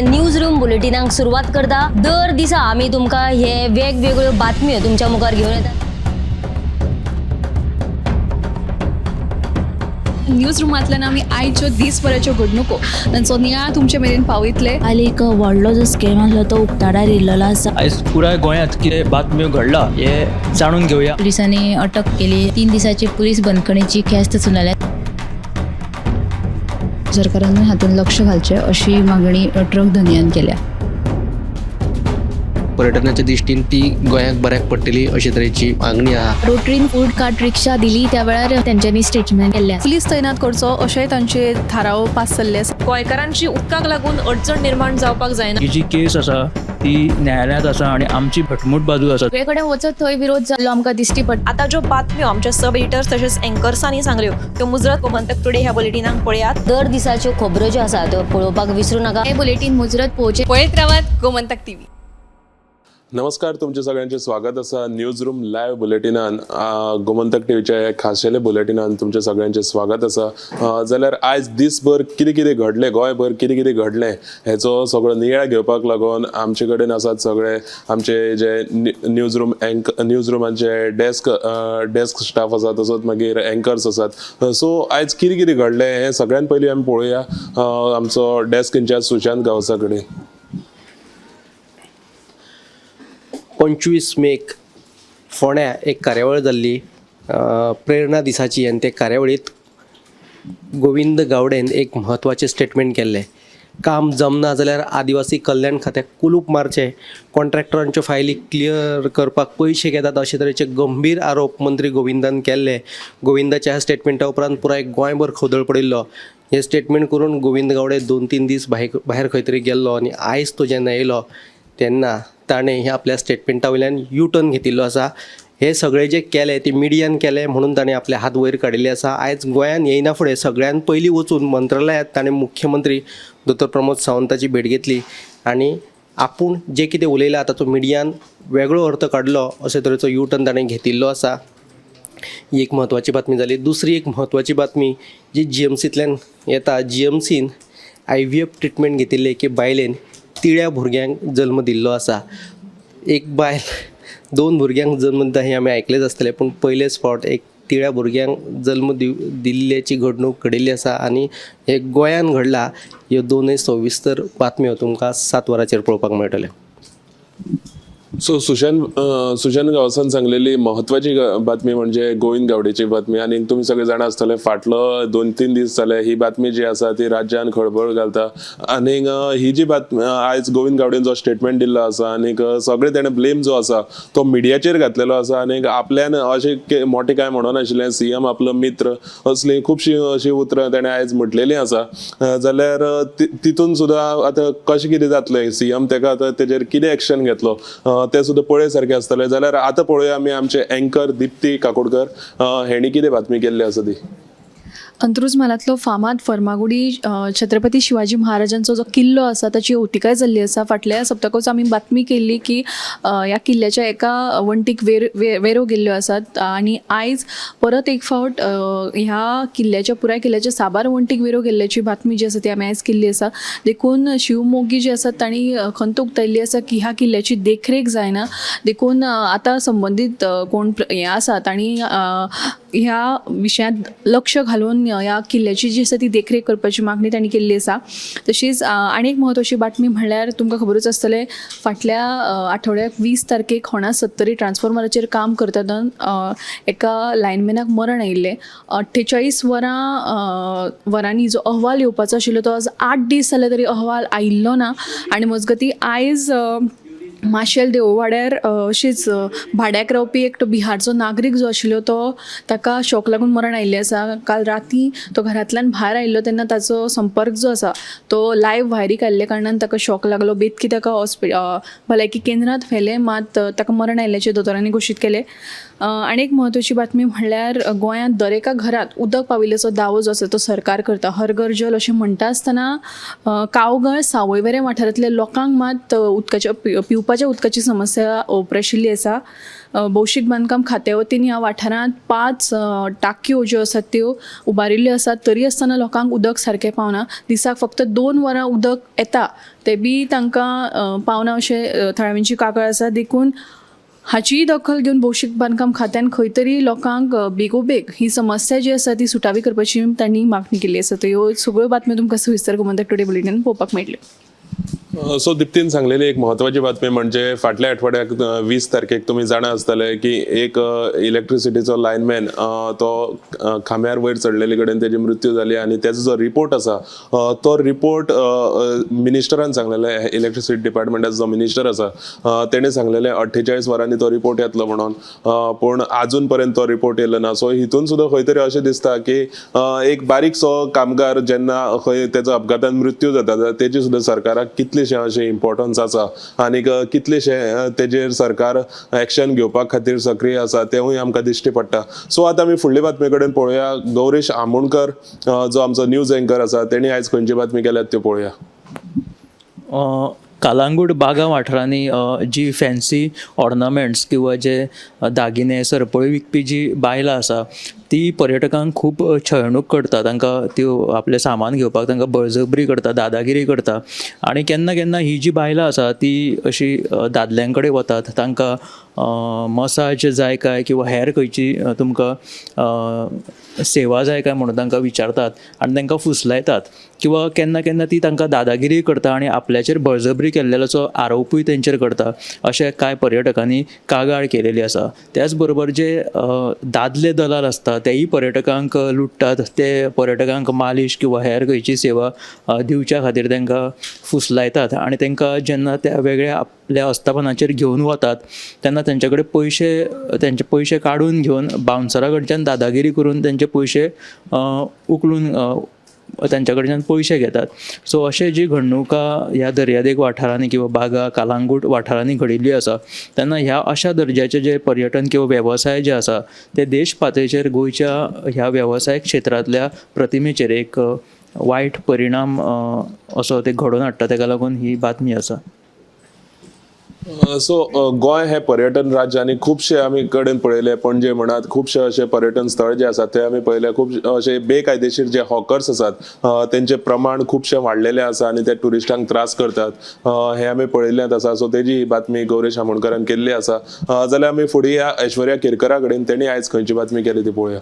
News room बुलेटिनाक सुरुवात करता। दर दिसा आम्ही तुमका हे वेगवेगळ्यो बातम्यो तुमच्या मुखार घेऊन येतात। न्यूज रूमांतल्यान आमी आयच्यो दिसभराच्यो घडणुको तांचो नियाळ तुमचे मेरेन पावयतले। आली एक व्हडलो जो स्कॅम आसलो तो उक्ताडार येयल्लो आसा। आयज पुराय गोंयांत कितें बातम्यो घडला हे जाणून घेवया। पुलिसांनी अटक केली। 3 दिसाची पुलीस बंदखणीची ख्यास्त सुनायल्या। सरकारान हातून लक्ष घालचें अशी मागणी ट्रक धन्यान केल्या। पर्यटनाच्या दृश्टीन ती गोंयाक बऱ्याक पडटली अशे तरेची मागणी आहा। रोटरीन फूड कार्ट रिक्षा दिली त्या वेळार त्यांच्यानी स्टेटमेंट केल्ले। पुलीस तैनात करचो अशें तांचे थाराव पास जाल्ले आसा। गोंयकारांची उदकाक लागून अडचण निर्माण जावपाक जायना। ही जी केस आसा ती न्यायालयांत आसा आणि आमची भटमूट बाजू आसा। सगळे कडेन वचत थंय विरोध जाल्लो आमकां दिश्टी पडटा। आता ज्यो बातम्यो आमच्या सब एडिटर्स तशेंच एंकर्सांनी सांगल्यो त्यो मुजरत गोमंतक टुडे ह्या बुलेटिनाक पळयात। दर दिसाच्यो खबरो ज्यो आसात त्यो पळोवपाक विसरू नका। हे बुलेटिन मुजरत पोहोचे पळयत रावात गोमंतक टीव्ही। नमस्कार, तुमचे सगळ्यांचे स्वागत असा न्यूज रूम लाईव्ह बुलेटिनान। गोमंतक टीव्हीच्या एक खाशेले बुलेटिनान तुमचे सगळ्यांचे स्वागत असा। जाल्यार आयज दिसभर कितें कितें घडलें, गोंयभर कितें कितें घडलें हेचो सगळो नियाळ घेवपाक लागून आमचे कडेन आसात सगळे आमचे जे न्यूज रुमांचे डेस्क स्टाफ आसा, तसोच मागीर एंकर्स आसात। सो आयज कितें कितें घडलें हें सगळ्यान पयलीं आमी पळोवया आमचो डेस्क इंचार्ज सुशांत गावसा कडेन। 25 मेक फोंड्या एक कार्यावळ जाल्ली प्रेरणा दिसाची, आनी ते कार्यावळीत गोविंद गावडेन एक म्हत्वाचें स्टेटमेंट केल्लें। काम जमना जाल्यार आदिवासी कल्याण खात्याक कुलूप मारचें, कॉन्ट्रॅक्टरांच्यो फायली क्लियर करपाक पयशे घेतात अशे तरेचे गंभीर आरोप मंत्री गोविंदान केल्ले। गोविंदाच्या ह्या स्टेटमेंटा उपरांत पुराय गोंयभर खदळ पडिल्लो। हे स्टेटमेंट करून गोविंद गावडे 2-3 दीस भायर खंय तरी गेल्लो आनी आयज तो जेन्ना येयलो तेन्ना ताणें ह्या आपल्या स्टेटमेंटा वयल्यान यू टर्न घेतिल्लो आसा। हे सगळे जे केले ते मिडियान केले म्हणून ताणें आपले हात वयर काडिल्ले आसा। आयज गोंयान येयना फुडें सगळ्यान पयलीं वचून मंत्रालयात ताणें मुख्यमंत्री डॉ प्रमोद सावंताची भेट घेतली आनी आपूण जे कितें उलयलां ताचो मिडियान वेगळो अर्थ काडलो अशे तरेचो यू टर्न ताणें घेतिल्लो आसा। ही एक म्हत्वाची बातमी जाली। दुसरी एक म्हत्वाची बातमी जी GMCंतल्यान येता। GMCन IVF ट्रिटमेंट घेतिल्ले एके बायलेन 3 भुरग्यांक जल्म दिल्लो आसा। एक बायल 2 भुरग्यांक जल्म दिता हें आमी आयकलेंच आसतलें, पूण पयलेच फावट एक 3 भुरग्यांक जल्म दिल्ल्याची घडणूक घडिल्ली आसा आनी हे गोंयान घडला। ह्यो दोनूय सविस्तर बातम्यो तुमकां 7 वरांचेर पळोवपाक मेळटल्यो। सो सुशांत गावसान सांगलेली महत्वाची बातमी म्हणजे गोविंद गावडेची बातमी। आणि तुम्ही सगळे जाणा आसतले फाटलो 2-3 दीस जाले ही बातमी जी आसा ती राज्यान खळबळ घालता। आणि ही जी बातमी आयज गोविंद गावडेन जो स्टेटमेंट दिल्लो आसा आणि सगळे तेणें ब्लेम जो आसा तो मिडियाचेर घातलेलो आसा आणि आपल्यान अशें मोठे काय म्हणनाशिल्लें, CM आपलो मित्र असली खुबशी अशी उतरां तेणें आयज म्हटलेली आसा। जाल्यार तितून सुद्दां आतां कशें कितें जातलें, CM तेका आतां तेजेर कितें एक्शन घेतलो ते सुद्दां पळय सारकें आसतलें। जाल्यार आतां पळोवया आमी आमचे एंकर दिप्ती काकोडकर हेणी कितें बातमी केल्ली आसा ती। अंत्रुज म्हालांतलो फामाद फर्मागुडी छत्रपती शिवाजी महाराजांचो जो किल्लो आसा ताची ओतिकाय जाल्ली आसा। फाटल्या सप्तकाच आमी बातमी केल्ली की ह्या किल्ल्याच्या एका वण्टीक वेरो गेल्ल्यो आसात आनी आयज परत एक फावट ह्या पुराय किल्ल्याच्या साबार वण्टीक वेरो गेल्ल्याची बातमी जी आसा ती आमी आयज केल्ली आसा। देखून शिवमोगी जी आसात तांणी खंत उक्तायल्ली आसा की ह्या किल्ल्याची देखरेख जायना। देखून आतां संबंदीत कोण हें आसात आनी ह्या विशयांत लक्ष घालून ह्या किल्ल्याची जी आसा ती देखरेख करपाची मागणी तांणी केल्ली आसा। तशीच आनी एक म्हत्वाची बातमी म्हणल्यार तुमकां खबरूच आसतलें फाटल्या आठवड्याक 20 तारखेक होणा 70 ट्रान्सफॉर्मराचेर काम करतना एका लायनमॅनाक मरण आयिल्लें। 48 वरांनी जो अहवाल येवपाचो आशिल्लो तो आज 8 दीस जाले तरी अहवाल आयिल्लो ना। आनी मजगती आयज माशेल देववाड्यार अशीच भाड्याक रावपी एकटो बिहारचो नागरीक जो आशिल्लो तो ताका शॉक लागून मरण आयिल्लें आसा। काल राती तो घरांतल्यान भायर आयिल्लो तेन्ना ताचो संपर्क जो आसा तो लायव्ह व्हायरीक आयिल्ल्या कारणान ताका शॉक लागलो। बेतकी ताका भलायकी केंद्रांत व्हेलें, मात ताका मरण आयिल्ल्याचें दोतोरांनी घोशीत केलें। आनी एक म्हत्वाची बातमी म्हणल्यार गोंयांत दर एका घरात उदक पाविल्ल्याचो दावो जो आसा तो सरकार करता. हर घर जल अशें म्हणटा आसतना कावगळ सावयवेरें वाठारांतल्या लोकांक मात पिवपाच्या उदकाची समस्या ओप्राशिल्ली आसा. भौशीक बांदकाम खात्या वतीन ह्या वाठारांत 5 टांक्यो ज्यो आसात त्यो उबारिल्ल्यो आसात, तरी आसतना लोकांक उदक सारकें पावना. दिसाक फक्त 2 वरां उदक येता ते बी तांकां पावना अशें थळाव्यांची कागाळ आसा. देखून हाची दखल घेवन भौशीक बांदकाम खात्यान खंय तरी लोकांक बेगोबेग ही समस्या जी आसा ती सुटावी करपाची तांणी मागणी केल्ली आसा. तर ह्यो सगळ्यो बातम्यो तुमकां सविस्तर गोमंतक टुडे बुलेटिनान पळोवपाक मेळटल्यो. सो दिप्तीन सांगलेली एक महत्वाची बातमी म्हणजे फाटल्या आठवड्याक 20 तारखेक तुम्ही जाणा आसतले की एक इलेक्ट्रिसिटीचो लायनमॅन तो खांब्यार वयर चडलेले कडेन तेजी मृत्यू जाली आणि त्याचो जो रिपोर्ट आसा तो रिपोर्ट मिनिस्टरान सांगलेले, इलेक्ट्रिसिटी डिपार्टमेंटाचो जो मिनिस्टर आसा तेणे सांगलेले 48 वरांनी तो रिपोर्ट येतलो म्हणून, पूण अजून पर्यंत तो रिपोर्ट येयलो ना. सो हितून सुद्दां खंय तरी अशें दिसता की एक बारीकसो कामगार जेन्ना खंय तेजो अपघातान मृत्यू जाता तेजी सुद्दां सरकाराक कितलेशे अशें इम्पॉर्टन्स आसा आणि कितलेशे तेजेर सरकार एक्शन घेवपाक खातीर सक्रिय आसा तेवूय आमकां दिश्टी पडटा. सो आतां आमी फुडले बातमे कडेन पळोवया. गौरेश आमोणकर जो आमचो न्यूज एंकर आसा तेणी आयज खंयची बातमी केल्यात त्यो पळोवया. कालांगूट बागा वाठारांनी जी फॅन्सी ऑर्नामेंट्स किंवा जे दागिने सरपळी विकपी जी बायलां आसा ती पर्यटकांक खूब छळणूक करता. तांकां त्यो आपलें सामान घेवपाक तांकां बळजबरी करता, दादागिरी करता. आनी केन्ना केन्ना ही जी बायलां आसा ती अशी दादल्यां कडेन वतात, तांकां मसाज जाय काय किंवा हेर खंयची तुमकां सेवा जाय काय म्हणून तांकां विचारतात आनी तांकां फुसलायतात किंवा केन्ना केन्ना ती तांकां दादागिरी करता आनी आपल्याचेर बळजबरी केल्ल्याचो आरोपूय तेंचेर करता. अशें कांय पर्यटकांनी कागाळ केलेली आसा. त्याच बरोबर जे दादले दलाल आसता तेही पर्यटकांक लुटतात. ते पर्यटकांक मालिश किंवा हेर खंयची सेवा दिवच्या खातीर तांकां फुसलायतात आनी तांकां जेन्ना त्या वेगळ्या आपल्या अस्थापनाचेर घेवन वतात तेन्ना तेंचे कडेन पयशे काडून घेवन बाउन्सरा कडच्यान दादागिरी करून तेंचे पयशे उखलून तांच्या कडच्यान पयशे घेतात. सो अशें जी घडणुकां ह्या दर्यादेग वाठारांनी किंवा बागा कालांगूट वाठारांनी घडिल्ली आसा तेन्ना ह्या अशा दर्जाचे जे पर्यटन किंवा वेवसाय जे आसा ते देश पातळीचेर गोंयच्या ह्या वेवसाय क्षेत्रांतल्या प्रतिमेचेर एक वायट परिणाम असो ते घडोवन हाडटा. ताका लागून ही बातमी आसा. सो गोंय हे पर्यटन राज्य आणि खुबशे आमी कडेन पळयले, पणजे म्हणात खुबशे असे पर्यटन स्थळ जे आसात ते आमी पळयले. खूब असे बेकायदेशीर जे हॉकर्स आसात तेंचे प्रमाण खुबशे वाडलेले आसा आणि ते टुरिस्टांक त्रास करतात हे आमी पळयल्लेंच आसा. सो तेजी बातमी गौरेश आमोणकरान केल्ली आसा. जाल्यार आमी फुडें या ऐश्वर्या केरकरा कडेन तेणी आयज खंयची बातमी केली ती पळोवया.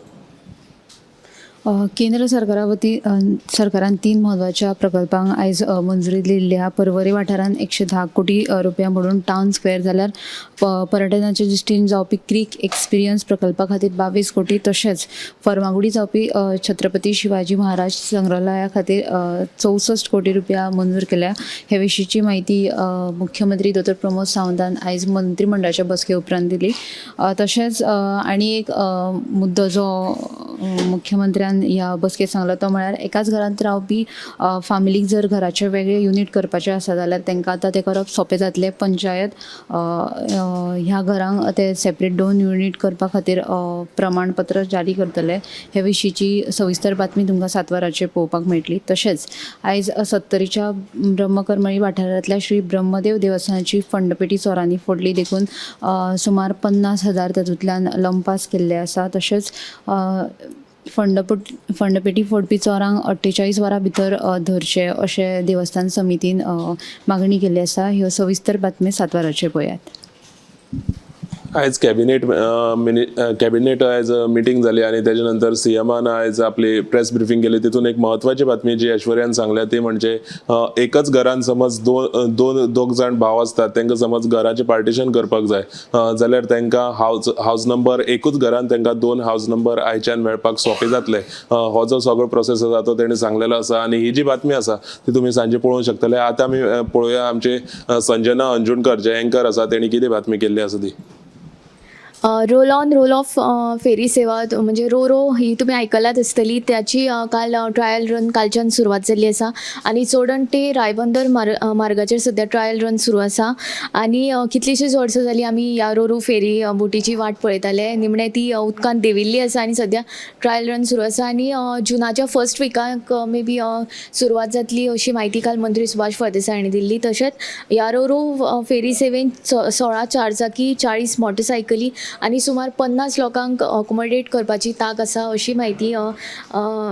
केंद्र सरकारान 3 म्हत्वाच्या प्रकल्पांक आयज मंजुरी दिल्ली. पर्वरी वाठारांत 110 कोटी रुपया मोडून टावन स्क्वेअर, जाल्यार पर्यटनाच्या दृश्टीन जावपी क्रीक एक्सपिरियन्स प्रकल्पा खातीर 22 कोटी, तशेंच फर्मागुडी जावपी छत्रपती शिवाजी महाराज संग्रहालया खातीर 64 कोटी रुपया मंजूर केल्या. हे विशींची माहिती मुख्यमंत्री डॉ. प्रमोद सावंतान आयज मंत्रिमंडळाच्या बसके उपरांत दिली. तशेंच आनी एक मुद्दो जो मुख्यमंत्र्यान ह्या बसकेत सांगला तो म्हळ्यार एकाच घरांत रावपी फॅमिलीक जर घराचे वेगळे युनिट करपाचे आसा जाल्यार तांकां आतां ते करप सोंपें जातलें. पंचायत ह्या घरांक ते सेपरेट 2 युनिट करपा खातीर प्रमाणपत्र जारी करतले. हे विशींची सविस्तर बातमी तुमकां 7 वरांचेर पळोवपाक मेळटली. तशेंच आयज सत्तरीच्या ब्रह्मकरमळी वाठारांतल्या श्री ब्रह्मदेव देवस्थानाची फंडपेटी चोरांनी फोडली. देखून सुमार 50,000 तातूंतल्यान लंपास केल्ले आसा. तशेंच फंडपेटी फोडपी चोरांक 48 वरां भितर धरचे अशें देवस्थान समितीन मागणी केल्ली आसा. ह्यो सविस्तर बातम्यो 7 वरांचेर पळयात. आयज कॅबिनेट आयज मिटींग जाली आणि त्याच्यानंतर सीएमान आयज आपली प्रेस ब्रिफिंग केली. तितून एक महत्वाची बातमी जी ऐश्वर्यान सांगल्या ती म्हणजे एकच घरान समज दोग जाण भाव असतात तांकां समज घराचे पार्टिशन करपाक जाय जाल्यार तांकां हाऊस नंबर एकूच घरान तांकां 2 हाऊस नंबर आयच्यान मेळपाक सोंपें जातले. हो जो सगळो प्रोसेस आसा तो तेणी सांगलेलो आसा आणि ही जी बातमी आसा ती तुमी सांजे पळोवंक शकतले. आतां आमी पळोवया आमचे संजना अंजुणकर जे एंकर आसा तेणी कितें बातमी केल्ली आसा ती. रोल ऑन रोल ऑफ फेरी सेवा म्हणजे रो रो ही तुम्ही आयकलात आसतली. त्याची काल ट्रायल रन कालच्यान सुरवात जाल्ली आसा आनी चोडण ते रायबंदर मार्गाचेर सद्या ट्रायल रन सुरू आसा. आनी कितलीशींच वर्सां जाली आमी ह्या रो रो फेरी बोटीची वाट पळयताले. निमणे ती उदकांत देंविल्ली आसा आनी सद्या ट्रायल रन सुरू आसा आनी जुनाच्या फर्स्ट विकाक मे बी सुरवात जातली अशी म्हायती काल मंत्री सुभाष फळदेसाय हांणी दिल्ली. तशेंच ह्या रो रो फेरी सेवेन 16 चारचाकी, 40 मोटरसायकली आनी सुमार 50 लोकांक अकोमोडेट करपाची तांक आसा अशी म्हायती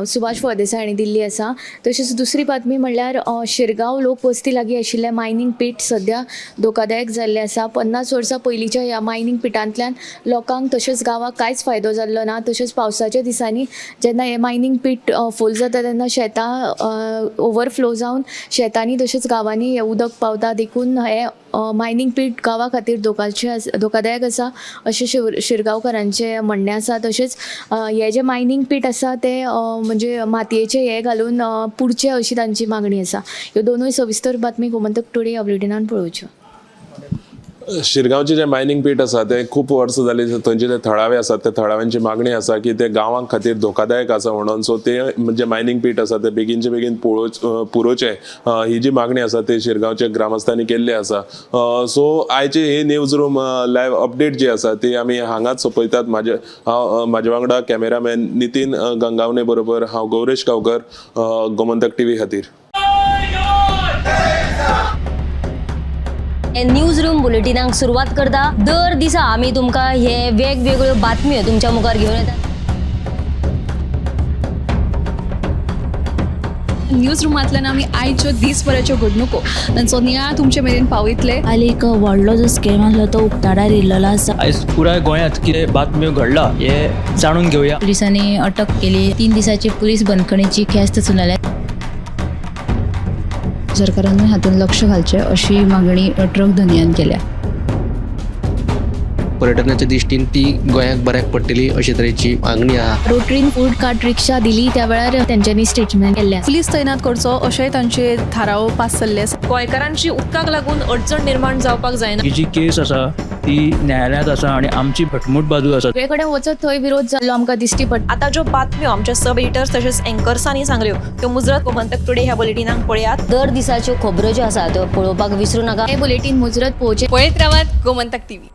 सुभाष फळदेसाय हांणी दिल्ली आसा. तशेंच दुसरी बातमी म्हणल्यार शिरगांव लोकवस्ती लागीं आशिल्लें मायनींग पीट सद्या धोकादायक जाल्लें आसा. 50 वर्सां पयलींच्या ह्या मायनींग पिटांतल्यान लोकांक तशेंच गांवांक कांयच फायदो जाल्लो ना. तशेंच पावसाच्या दिसांनी जेन्ना हें मायनींग पीट फूल जाता तेन्ना शेतां ओवरफ्लो जावन शेतांनी तशेंच गांवांनी हें उदक पावता. देखून हें मायनींग पीट गांवा खातीर धोकादायक आसा अशें शिरगांवकारांचें म्हणणें आसा. तशेंच हे जे मायनींग पीट आसा ते म्हणजे मातयेचे हे घालून पुडचे अशी तांची मागणी आसा. ह्यो दोनूय सविस्तर बातमी गोमंतक टुडे ह्या बुलेटिनान पळोवच्यो. शिरगांवचे जे मायनींग पीट आसा ते खूब वर्सां जाली थंयचे जे थळावे आसात त्या थळाव्यांची मागणी आसा की ते गांवां खातीर धोकादायक आसा म्हणून. सो ते म्हणजे मायनींग पीट आसा ते बेगीनचे बेगीन पुरोवचे ही जी मागणी आसा ती शिरगांवच्या ग्रामस्थांनी केल्ली आसा. सो आयचे ही न्यूज रूम लायव्ह अपडेट जी आसा ती आमी हांगाच सोंपयतात. म्हाजे वांगडा कॅमेरामॅन नितीन गंगावणे बरोबर हांव गौरेश गांवकर, गोमंतक टीव्ही खातीर. न्यूज रूम बुलेटिनाक सुरवात करता. दर दिसा आमी तुमकां हे वेगवेगळ्यो बातम्यो तुमच्या मुखार घेवन येतात. न्यूज रुमांतल्यान आमी आयच्यो दिसभराच्यो घडणुको तांचो नियाळ तुमचे मेरेन पावयतले. काल एक व्हडलो जो स्कॅम आसलो तो उक्ताडार येयल्लो आसा. आयज पुराय गोंयांत कितें बातम्यो घडला हे जाणून घेवया. पुलिसांनी अटक केली. 3 दिसाची पुलीस बंदखणीची ख्यास्त चलयल्या. सरकारान हातूंत लक्ष घालचें अशी मागणी ट्रक धनियान केल्या. पर्यटनाच्या दिश्टीन ती गोंयाक बऱ्याक पडटली अशे तरेची मागणी आहा. रोटरीन फूड कार्ट रिक्षा दिली त्या वेळार तेंच्यांनी स्टेटमेंट केल्लें. पुलीस तैनात करचो अशेय तांचे थाराव पास जाल्ले आसा. गोंयकारांची उदकाक लागून अडचण निर्माण जावपाक जायना. ही जी केस आसा ती न्यायालयांत आसा आनी आमची भटमूट बाजू आसा. सगळे कडेन वचत थंय विरोध जाल्लो आमकां दिश्टी पडटा. आता ज्यो बातम्यो आमच्या सब एडिटर्स तशेंच एंकर्सांनी सांगल्यो त्यो मुजरत गोमंतक टुडे ह्या बुलेटिनाक पळयात. दर दिसाच्यो खबरो ज्यो आसा त्यो पळोवपाक विसरूं नाका. हे बुलेटिन मुजरत पळोवचें. पळयत रावात गोमंतक टीव्ही.